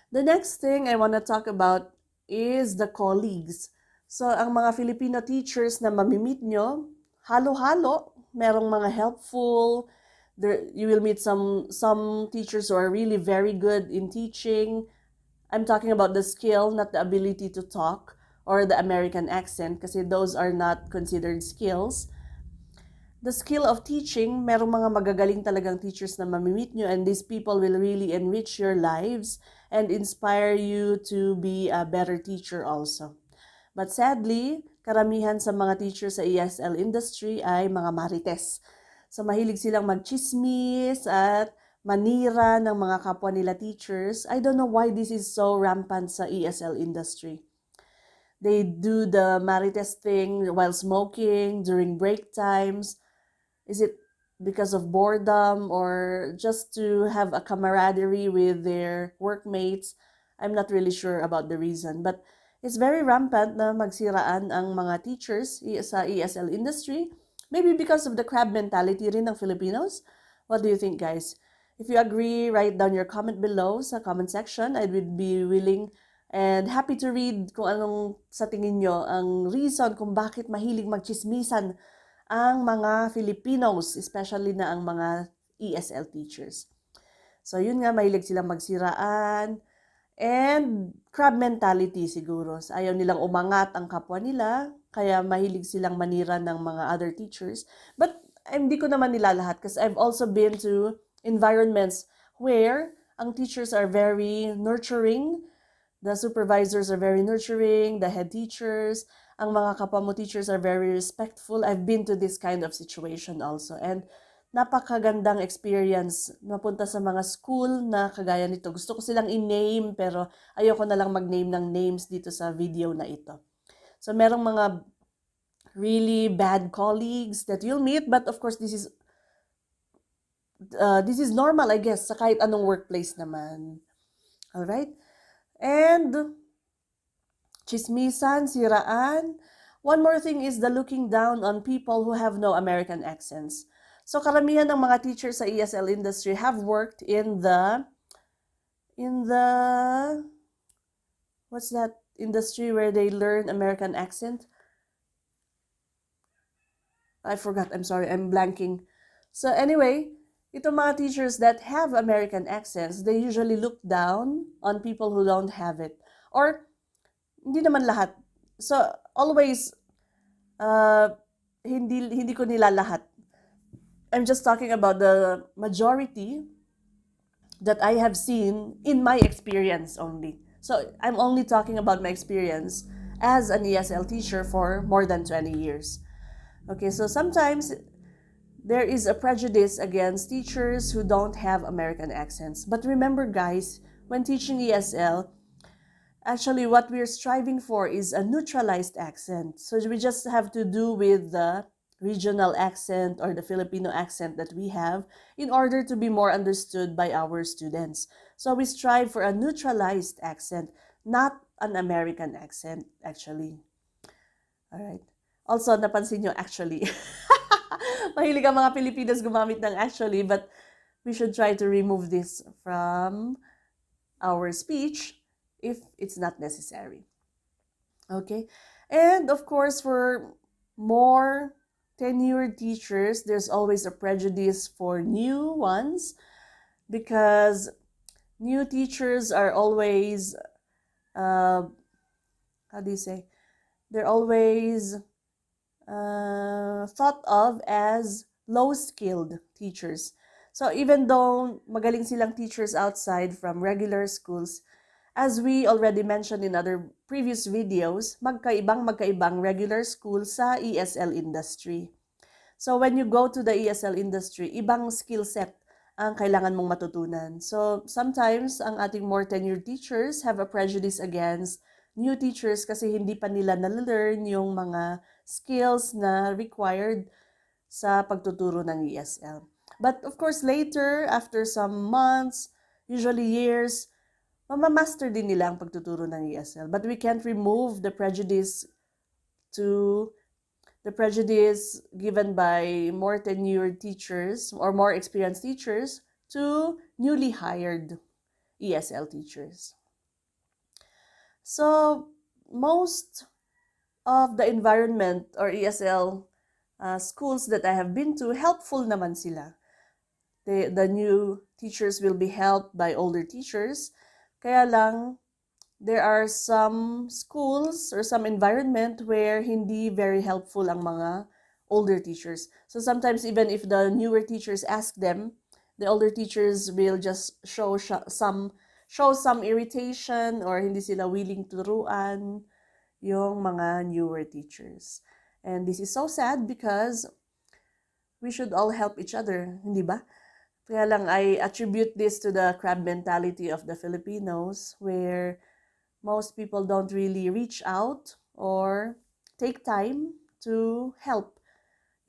The next thing I want to talk about is the colleagues. So, ang mga Filipino teachers na mamimit nyo, halo-halo. Merong mga helpful. You will meet some teachers who are really very good in teaching. I'm talking about the skill, not the ability to talk or the American accent kasi those are not considered skills. The skill of teaching, merong mga magagaling talagang teachers na mamimit nyo, and these people will really enrich your lives and inspire you to be a better teacher also. But sadly, karamihan sa mga teachers sa ESL industry ay mga marites. So mahilig silang magchismis at manira ng mga kapwa nila teachers. I don't know why this is so rampant sa ESL industry. They do the marites thing while smoking, during break times. Is it because of boredom or just to have a camaraderie with their workmates? I'm not really sure about the reason. But it's very rampant na magsiraan ang mga teachers sa ESL industry. Maybe because of the crab mentality rin ng Filipinos. What do you think, guys? If you agree, write down your comment below sa comment section. I would be willing and happy to read kung anong sa tingin nyo ang reason kung bakit mahilig magchismisan ang mga Filipinos, especially na ang mga ESL teachers. So yun nga, mahilig silang magsiraan and crab mentality siguro. Ayaw nilang umangat ang kapwa nila, kaya mahilig silang manira ng mga other teachers. But hindi ko naman nila lahat kasi I've also been to environments where ang teachers are very nurturing, the supervisors are very nurturing, the head teachers, ang mga kapwa mo teachers are very respectful. I've been to this kind of situation also. And napakagandang experience napunta sa mga school na kagaya nito. Gusto ko silang i-name pero ayoko na lang mag-name ng names dito sa video na ito. So merong mga really bad colleagues that you'll meet, but of course this is normal, I guess, sa kahit anong workplace naman. Alright? And chismisan, siraan. One more thing is the looking down on people who have no American accents. So karamihan ng mga teachers sa ESL industry have worked in the what's that industry where they learn American accent? I forgot. I'm sorry. I'm blanking. So anyway, itong mga teachers that have American accents, they usually look down on people who don't have it. Or hindi naman lahat. So always hindi ko nila lahat. I'm just talking about the majority that I have seen in my experience only. So I'm only talking about my experience as an ESL teacher for more than 20 years. Okay, so sometimes there is a prejudice against teachers who don't have American accents. But remember, guys, when teaching ESL, actually what we're striving for is a neutralized accent. So we just have to do with the regional accent or the Filipino accent that we have in order to be more understood by our students. So we strive for a neutralized accent, not an American accent, actually. All right. Also, napansin nyo, actually. Mahilig ang mga Pilipinas gumamit ng actually, but we should try to remove this from our speech if it's not necessary. Okay? And of course, for more tenured teachers, there's always a prejudice for new ones because new teachers are always, how do you say? They're always thought of as low-skilled teachers. So even though magaling silang teachers outside from regular schools, as we already mentioned in other previous videos, magkaibang regular school sa ESL industry. So when you go to the ESL industry, ibang skill set ang kailangan mong matutunan. So sometimes ang ating more tenured teachers have a prejudice against new teachers kasi hindi pa nila na-learn yung mga skills na required sa pagtuturo ng ESL. But of course, later, after some months, usually years, mamamaster din nila ang pagtuturo ng ESL. But we can't remove the prejudice given by more tenured teachers or more experienced teachers to newly hired ESL teachers. So, most of the environment or ESL schools that I have been to, helpful naman sila. The new teachers will be helped by older teachers. Kaya lang, there are some schools or some environment where hindi very helpful ang mga older teachers. So sometimes even if the newer teachers ask them, the older teachers will just show some irritation or hindi sila willing turuan yung mga newer teachers. And this is so sad because we should all help each other, hindi ba? Kaya lang I attribute this to the crab mentality of the Filipinos where most people don't really reach out or take time to help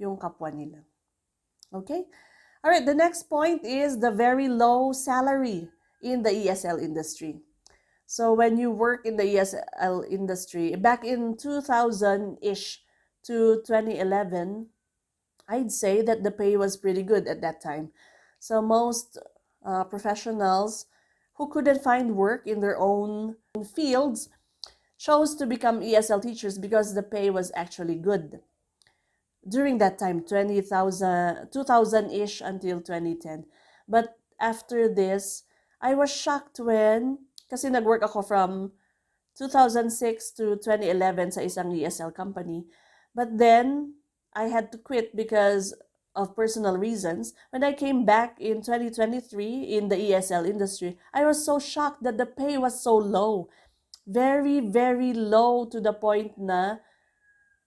yung kapwa nila. Okay? All right, the next point is the very low salary in the ESL industry. So when you work in the ESL industry, back in 2000-ish to 2011, I'd say that the pay was pretty good at that time. So most professionals who couldn't find work in their own fields chose to become ESL teachers because the pay was actually good. During that time, 2000-ish until 2010. But after this, I was shocked when, kasi nag-work ako from 2006 to 2011 sa isang ESL company. But then, I had to quit because of personal reasons. When I came back in 2023 in the ESL industry, I was so shocked that the pay was so low. Very, very low to the point na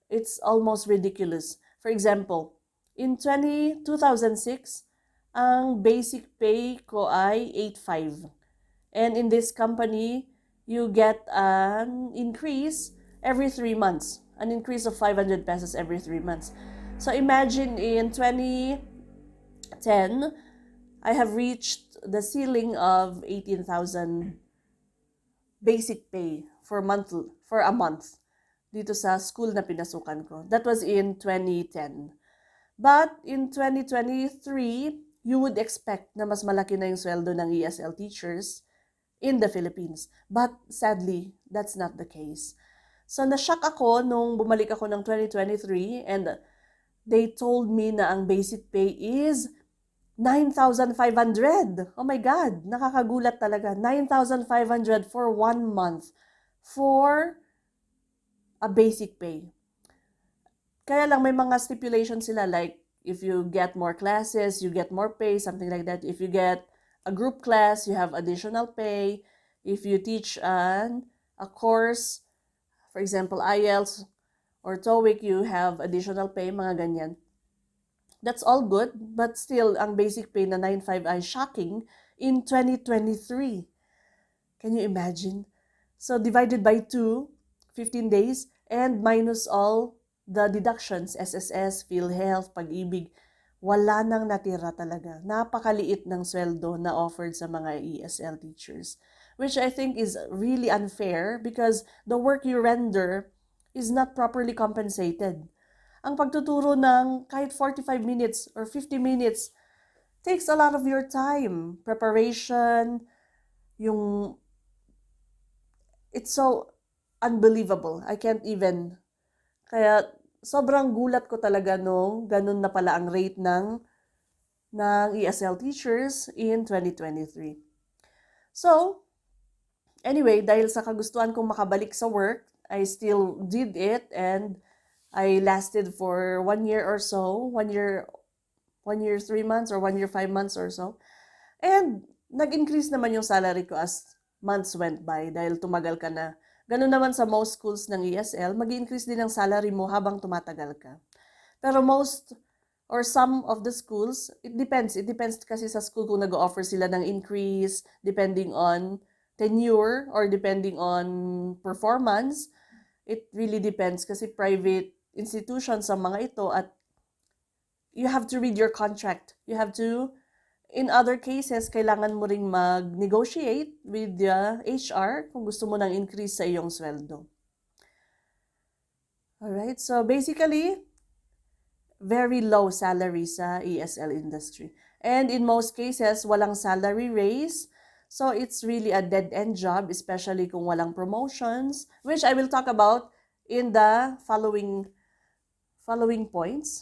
it's almost ridiculous. For example, in 2006, ang basic pay ko ay 8.5. And in this company, you get an increase every 3 months, an increase of 500 pesos every 3 months. So imagine in 2010, I have reached the ceiling of 18,000 basic pay for a month dito sa school na pinasukan ko. That was in 2010. But in 2023, you would expect na mas malaki na yung sweldo ng ESL teachers in the Philippines. But sadly, that's not the case. So na-shock ako nung bumalik ako ng 2023 and they told me na ang basic pay is 9,500. Oh my God, nakakagulat talaga. 9,500 for 1 month for a basic pay. Kaya lang may mga stipulations sila like if you get more classes, you get more pay, something like that. If you get a group class, you have additional pay. If you teach a course, for example, IELTS or TOEIC, you have additional pay, mga ganyan. That's all good, but still, ang basic pay na 9.5 ay shocking in 2023. Can you imagine? So, divided by 2, 15 days, and minus all the deductions, SSS, PhilHealth, Pag-ibig, wala nang natira talaga. Napakaliit ng sweldo na offered sa mga ESL teachers, which I think is really unfair because the work you render is not properly compensated. Ang pagtuturo ng kahit 45 minutes or 50 minutes takes a lot of your time. Preparation, it's so unbelievable. I can't even. Kaya sobrang gulat ko talaga nung ganun na pala ang rate ng ESL teachers in 2023. So, anyway, dahil sa kagustuhan kong makabalik sa work, I still did it and I lasted for 1 year or so, 1 year 3 months or 1 year 5 months or so. And nag-increase naman yung salary ko as months went by dahil tumagal ka na. Ganun naman sa most schools ng ESL, mag-increase din ang salary mo habang tumatagal ka. Pero most or some of the schools, it depends. It depends kasi sa school kung nag-offer sila ng increase depending on tenure or depending on performance. It really depends kasi private institutions sa mga ito at you have to read your contract. You have to, in other cases, kailangan mo ring mag-negotiate with the HR kung gusto mo ng increase sa iyong sweldo. Alright, so basically, very low salary sa ESL industry. And in most cases, walang salary raise. So it's really a dead-end job, especially kung walang promotions, which I will talk about in the following points.